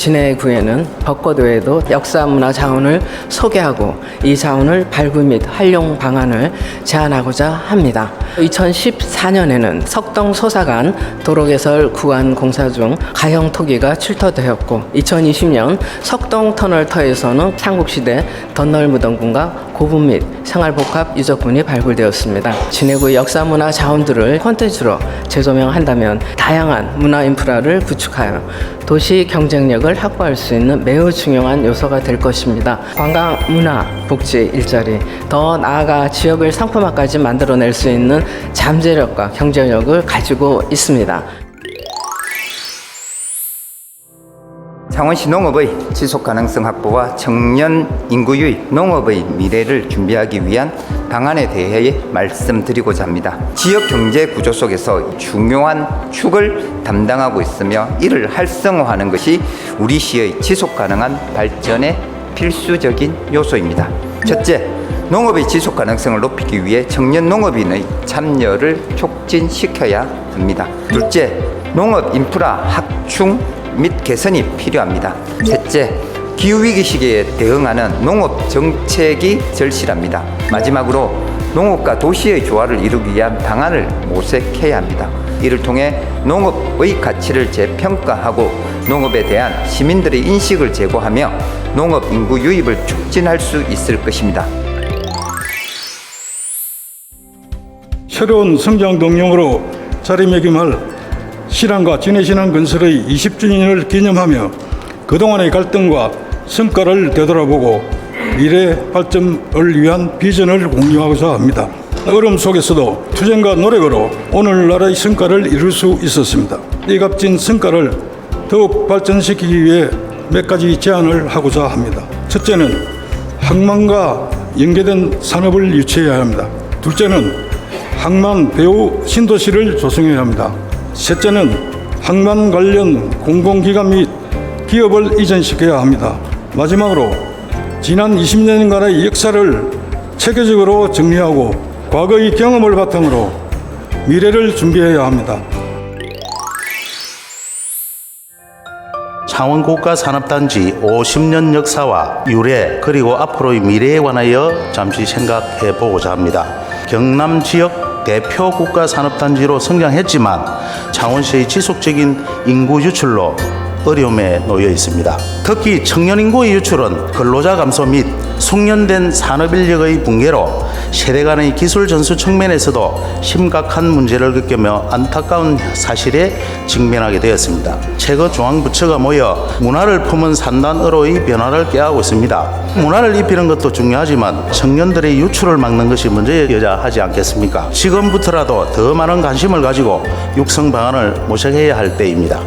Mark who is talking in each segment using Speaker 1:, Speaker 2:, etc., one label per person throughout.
Speaker 1: 진해구에는 벚꽃 외에도 역사 문화 자원을 소개하고 이 자원을 발굴 및 활용 방안을 제안하고자 합니다. 2014년에는 석동 소사간 도로개설 구간 공사 중 가형 토기가 출토되었고 2020년 석동 터널터에서는 삼국시대 덧넓무덤군과 고분 및 생활복합 유적분이 발굴되었습니다. 진해구의 역사 문화 자원들을 콘텐츠로 재조명한다면 다양한 문화 인프라를 구축하여 도시 경쟁력을 확보할 수 있는 매우 중요한 요소가 될 것입니다. 관광, 문화, 복지, 일자리, 더 나아가 지역을 상품화까지 만들어낼 수 있는 잠재력과 경쟁력을 가지고 있습니다.
Speaker 2: 창원시 농업의 지속가능성 확보와 청년 인구 유입, 농업의 미래를 준비하기 위한 방안에 대해 말씀드리고자 합니다. 지역 경제 구조 속에서 중요한 축을 담당하고 있으며 이를 활성화하는 것이 우리 시의 지속가능한 발전의 필수적인 요소입니다. 첫째, 농업의 지속가능성을 높이기 위해 청년 농업인의 참여를 촉진시켜야 합니다. 둘째, 농업 인프라 확충 및 개선이 필요합니다. 셋째, 기후위기 시기에 대응하는 농업 정책이 절실합니다. 마지막으로 농업과 도시의 조화를 이루기 위한 방안을 모색해야 합니다. 이를 통해 농업의 가치를 재평가하고 농업에 대한 시민들의 인식을 제고하며 농업 인구 유입을 촉진할 수 있을 것입니다.
Speaker 3: 새로운 성장 동력으로 자리매김할 신안과 진해신안 건설의 20주년을 기념하며 그동안의 갈등과 성과를 되돌아보고 미래 발전을 위한 비전을 공유하고자 합니다. 어려움 속에서도 투쟁과 노력으로 오늘날의 성과를 이룰 수 있었습니다. 이 값진 성과를 더욱 발전시키기 위해 몇 가지 제안을 하고자 합니다. 첫째는 항만과 연계된 산업을 유치해야 합니다. 둘째는 항만 배후 신도시를 조성해야 합니다. 셋째는 항만 관련 공공기관 및 기업을 이전시켜야 합니다. 마지막으로 지난 20년간의 역사를 체계적으로 정리하고 과거의 경험을 바탕으로 미래를 준비해야 합니다.
Speaker 4: 창원 국가산업단지 50년 역사와 유래 그리고 앞으로의 미래에 관하여 잠시 생각해 보고자 합니다. 경남 지역 대표 국가산업단지로 성장했지만 창원시의 지속적인 인구 유출로 어려움에 놓여 있습니다. 특히 청년 인구의 유출은 근로자 감소 및 숙련된 산업인력의 붕괴로 세대 간의 기술 전수 측면에서도 심각한 문제를 겪으며 안타까운 사실에 직면하게 되었습니다. 최근 중앙부처가 모여 문화를 품은 산단어로의 변화를 꾀하고 있습니다. 문화를 입히는 것도 중요하지만 청년들의 유출을 막는 것이 먼저여야 하지 않겠습니까? 지금부터라도 더 많은 관심을 가지고 육성 방안을 모색해야 할 때입니다.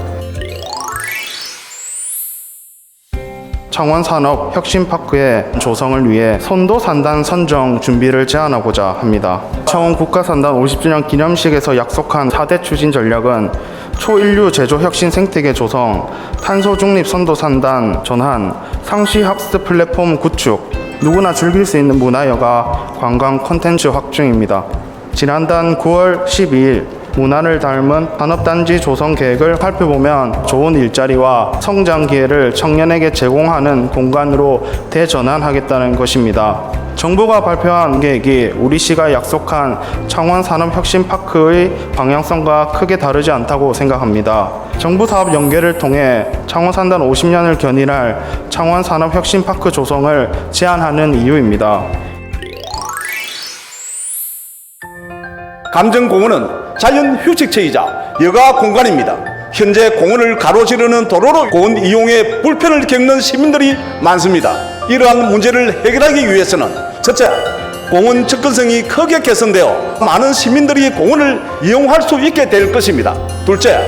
Speaker 5: 창원산업혁신파크의 조성을 위해 선도산단 선정 준비를 제안하고자 합니다. 창원국가산단 50주년 기념식에서 약속한 4대 추진 전략은 초인류 제조 혁신 생태계 조성, 탄소 중립 선도산단 전환, 상시 학습 플랫폼 구축, 누구나 즐길 수 있는 문화여가 관광 콘텐츠 확충입니다. 지난달 9월 12일 문화를 닮은 산업단지 조성 계획을 살펴보면 좋은 일자리와 성장 기회를 청년에게 제공하는 공간으로 대전환하겠다는 것입니다. 정부가 발표한 계획이 우리 시가 약속한 창원산업혁신파크의 방향성과 크게 다르지 않다고 생각합니다. 정부 사업 연계를 통해 창원산단 50년을 견인할 창원산업혁신파크 조성을 제안하는 이유입니다.
Speaker 6: 감정공원은 자연 휴식처이자 여가 공간입니다. 현재 공원을 가로지르는 도로로 공원 이용에 불편을 겪는 시민들이 많습니다. 이러한 문제를 해결하기 위해서는 첫째, 공원 접근성이 크게 개선되어 많은 시민들이 공원을 이용할 수 있게 될 것입니다. 둘째,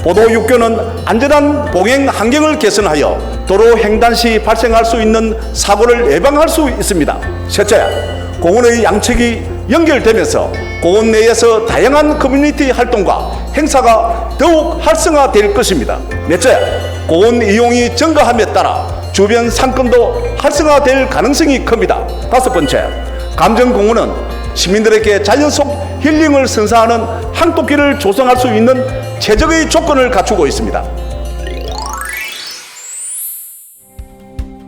Speaker 6: 보도육교는 안전한 봉행 환경을 개선하여 도로 횡단 시 발생할 수 있는 사고를 예방할 수 있습니다. 셋째, 공원의 양측이 연결되면서 공원 내에서 다양한 커뮤니티 활동과 행사가 더욱 활성화될 것입니다. 넷째, 공원 이용이 증가함에 따라 주변 상권도 활성화될 가능성이 큽니다. 다섯 번째, 감정공원은 시민들에게 자연 속 힐링을 선사하는 항토길을 조성할 수 있는 최적의 조건을 갖추고 있습니다.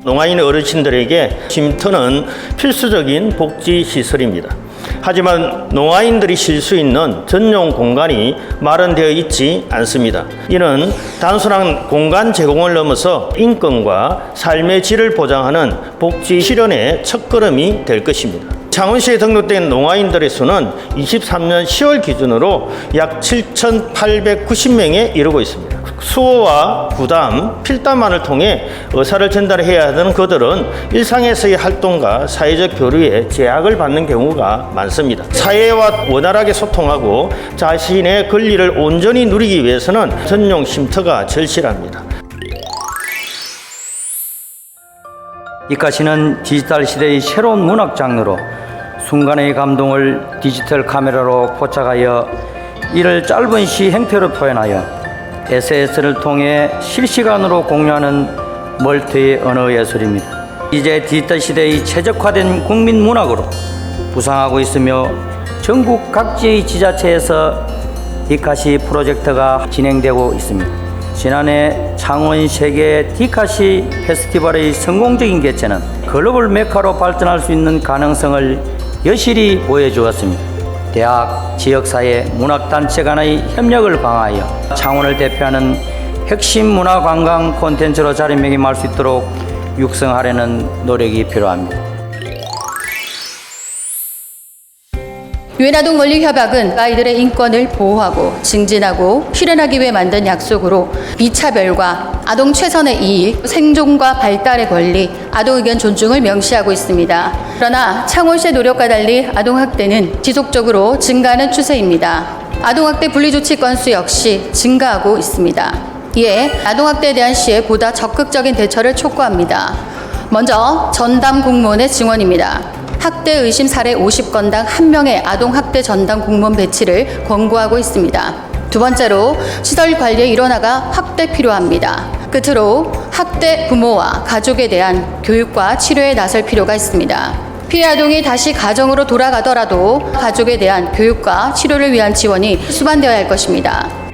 Speaker 7: 농아인 어르신들에게 쉼터는 필수적인 복지시설입니다. 하지만 농아인들이 쉴 수 있는 전용 공간이 마련되어 있지 않습니다. 이는 단순한 공간 제공을 넘어서 인권과 삶의 질을 보장하는 복지 실현의 첫걸음이 될 것입니다. 창원시에 등록된 농아인들의 수는 23년 10월 기준으로 약 7,890명에 이르고 있습니다. 수호와 부담, 필담만을 통해 의사를 전달해야 하는 그들은 일상에서의 활동과 사회적 교류에 제약을 받는 경우가 많습니다. 사회와 원활하게 소통하고 자신의 권리를 온전히 누리기 위해서는 전용 쉼터가 절실합니다.
Speaker 8: 이카시는 디지털 시대의 새로운 문학 장르로 순간의 감동을 디지털 카메라로 포착하여 이를 짧은 시 행태로 표현하여 SNS를 통해 실시간으로 공유하는 멀티 언어 예술입니다. 이제 디지털 시대의 최적화된 국민 문학으로 부상하고 있으며 전국 각지의 지자체에서 디카시 프로젝트가 진행되고 있습니다. 지난해 창원 세계 디카시 페스티벌의 성공적인 개최는 글로벌 메카로 발전할 수 있는 가능성을 여실히 보여주었습니다. 대학, 지역사회, 문학단체 간의 협력을 강화하여 창원을 대표하는 핵심 문화관광 콘텐츠로 자리매김할 수 있도록 육성하려는 노력이 필요합니다.
Speaker 9: 유엔아동 권리협약은 아이들의 인권을 보호하고 증진하고 실현하기 위해 만든 약속으로 비차별과 아동 최선의 이익, 생존과 발달의 권리, 아동 의견 존중을 명시하고 있습니다. 그러나 창원시의 노력과 달리 아동학대는 지속적으로 증가하는 추세입니다. 아동학대 분리조치 건수 역시 증가하고 있습니다. 이에 아동학대에 대한 시에 보다 적극적인 대처를 촉구합니다. 먼저 전담 공무원의 증원입니다. 학대 의심 사례 50건당 1명의 아동학대 전담 공무원 배치를 권고하고 있습니다. 두 번째로 시설 관리의 일원화가 확대 필요합니다. 끝으로 학대 부모와 가족에 대한 교육과 치료에 나설 필요가 있습니다. 피해 아동이 다시 가정으로 돌아가더라도 가족에 대한 교육과 치료를 위한 지원이 수반되어야 할 것입니다.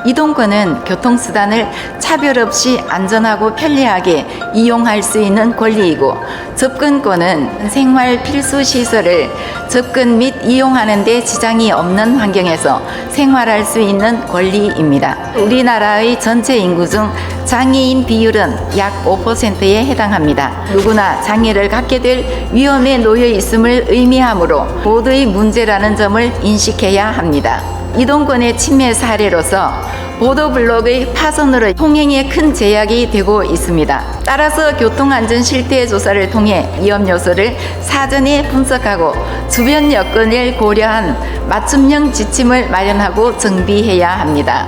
Speaker 10: 이동권은 교통수단을 차별 없이 안전하고 편리하게 이용할 수 있는 권리이고, 접근권은 생활 필수 시설을 접근 및 이용하는 데 지장이 없는 환경에서 생활할 수 있는 권리입니다. 우리나라의 전체 인구 중 장애인 비율은 약 5%에 해당합니다. 누구나 장애를 갖게 될 위험에 놓여 있음을 의미하므로 모두의 문제라는 점을 인식해야 합니다. 이동권의 침해 사례로서 보도블록의 파손으로 통행에 큰 제약이 되고 있습니다. 따라서 교통안전 실태 조사를 통해 위험 요소를 사전에 분석하고 주변 여건을 고려한 맞춤형 지침을 마련하고 정비해야 합니다.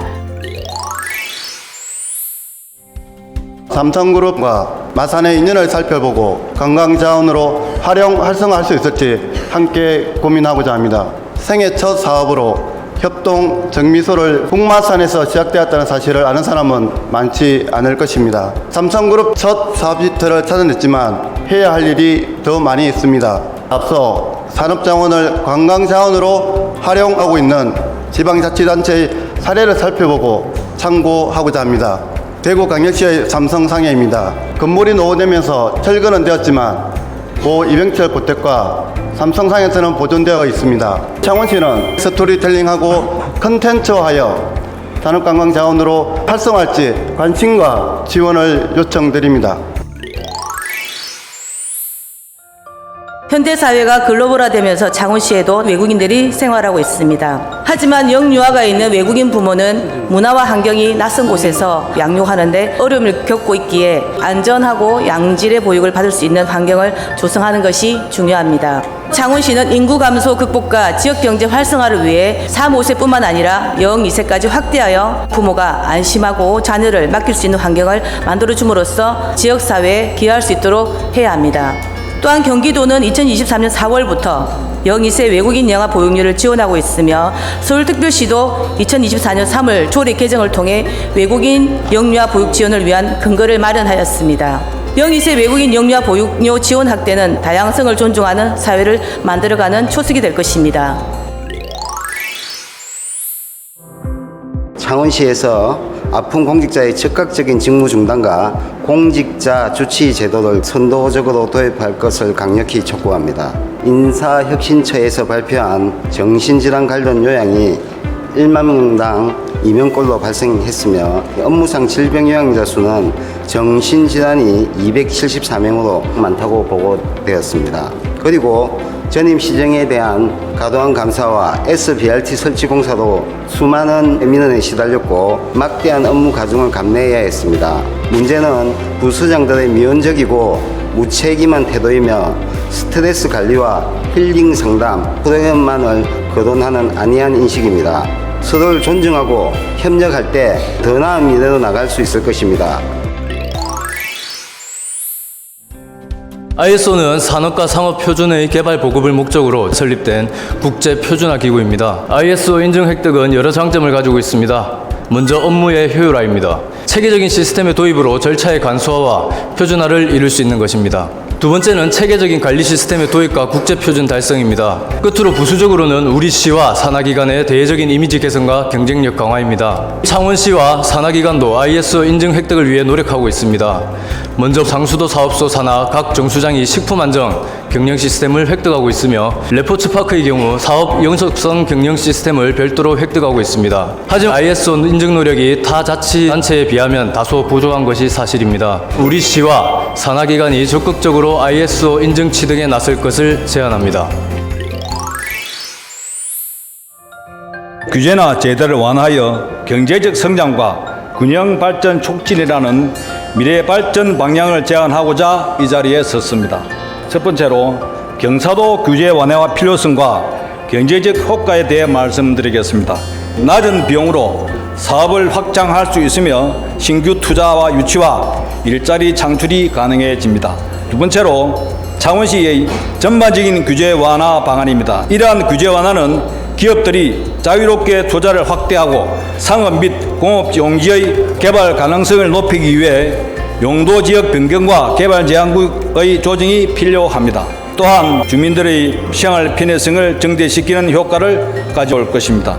Speaker 11: 삼성그룹과 마산의 인연을 살펴보고 관광자원으로 활성화할 수 있을지 함께 고민하고자 합니다. 생애 첫 사업으로 협동 정미소를 북마산에서 시작되었다는 사실을 아는 사람은 많지 않을 것입니다. 삼성그룹 첫 사업지터를 찾아냈지만 해야 할 일이 더 많이 있습니다. 앞서 산업자원을 관광자원으로 활용하고 있는 지방자치단체의 사례를 살펴보고 참고하고자 합니다. 대구광역시의 삼성상해입니다. 건물이 노후되면서 철거는 되었지만 고 이병철 고택과 삼성상에서는 보존되어 있습니다. 창원시는 스토리텔링하고 컨텐츠화하여 산업관광자원으로 활성화할지 관심과 지원을 요청드립니다.
Speaker 12: 현대사회가 글로벌화되면서 창원시에도 외국인들이 생활하고 있습니다. 하지만 영유아가 있는 외국인 부모는 문화와 환경이 낯선 곳에서 양육하는데 어려움을 겪고 있기에 안전하고 양질의 보육을 받을 수 있는 환경을 조성하는 것이 중요합니다. 창원시는 인구 감소 극복과 지역경제 활성화를 위해 3, 5세뿐만 아니라 0, 2세까지 확대하여 부모가 안심하고 자녀를 맡길 수 있는 환경을 만들어줌으로써 지역사회에 기여할 수 있도록 해야 합니다. 또한 경기도는 2023년 4월부터 0, 2세 외국인 영아 보육료를 지원하고 있으며 서울특별시도 2024년 3월 조례 개정을 통해 외국인 영유아 보육 지원을 위한 근거를 마련하였습니다. 0, 2세 외국인 영유아 보육료 지원 확대는 다양성을 존중하는 사회를 만들어가는 초석이 될 것입니다.
Speaker 13: 창원시에서
Speaker 11: 아픈 공직자의 즉각적인 직무 중단과 공직자 주치 제도를 선도적으로 도입할 것을 강력히 촉구합니다. 인사혁신처에서 발표한 정신질환 관련 요양이 1만 명당 2명꼴로 발생했으며 업무상 질병 요양자 수는 정신질환이 274명으로 많다고 보고되었습니다. 그리고 전임 시정에 대한 과도한 감사와 SBRT 설치 공사로 수많은 민원에 시달렸고 막대한 업무 과중을 감내해야 했습니다. 문제는 부서장들의 미온적이고 무책임한 태도이며 스트레스 관리와 힐링 상담 프로그램만을 거론하는 안이한 인식입니다. 서로를 존중하고 협력할 때 더 나은 미래로 나갈 수 있을 것입니다.
Speaker 13: ISO는 산업과 상업 표준의 개발 보급을 목적으로 설립된 국제 표준화 기구입니다. ISO 인증 획득은 여러 장점을 가지고 있습니다. 먼저 업무의 효율화입니다. 체계적인 시스템의 도입으로 절차의 간소화와 표준화를 이룰 수 있는 것입니다. 두 번째는 체계적인 관리 시스템의 도입과 국제 표준 달성입니다. 끝으로 부수적으로는 우리 시와 산하기관의 대외적인 이미지 개선과 경쟁력 강화입니다. 창원시와 산하기관도 ISO 인증 획득을 위해 노력하고 있습니다. 먼저 상수도 사업소 산하 각 정수장이 식품 안정 경영 시스템을 획득하고 있으며 레포츠파크의 경우 사업 영속성 경영 시스템을 별도로 획득하고 있습니다. 하지만 ISO 인증 노력이 타 자치단체에 비하면 다소 부족한 것이 사실입니다. 우리 시와 산하기관이 적극적으로 ISO 인증 취득에 나설 것을 제안합니다.
Speaker 3: 규제나 제도를 완화하여 경제적 성장과 균형 발전 촉진이라는 미래 발전 방향을 제안하고자 이 자리에 섰습니다. 첫 번째로 경사도 규제 완화와 필요성과 경제적 효과에 대해 말씀드리겠습니다. 낮은 비용으로 사업을 확장할 수 있으며 신규 투자와 유치와 일자리 창출이 가능해집니다. 두 번째로 창원시의 전반적인 규제 완화 방안입니다. 이러한 규제 완화는 기업들이 자유롭게 투자를 확대하고 상업 및 공업 용지의 개발 가능성을 높이기 위해 용도 지역 변경과 개발 제한구역의 조정이 필요합니다. 또한 주민들의 생활 편의성을 증대시키는 효과를 가져올 것입니다.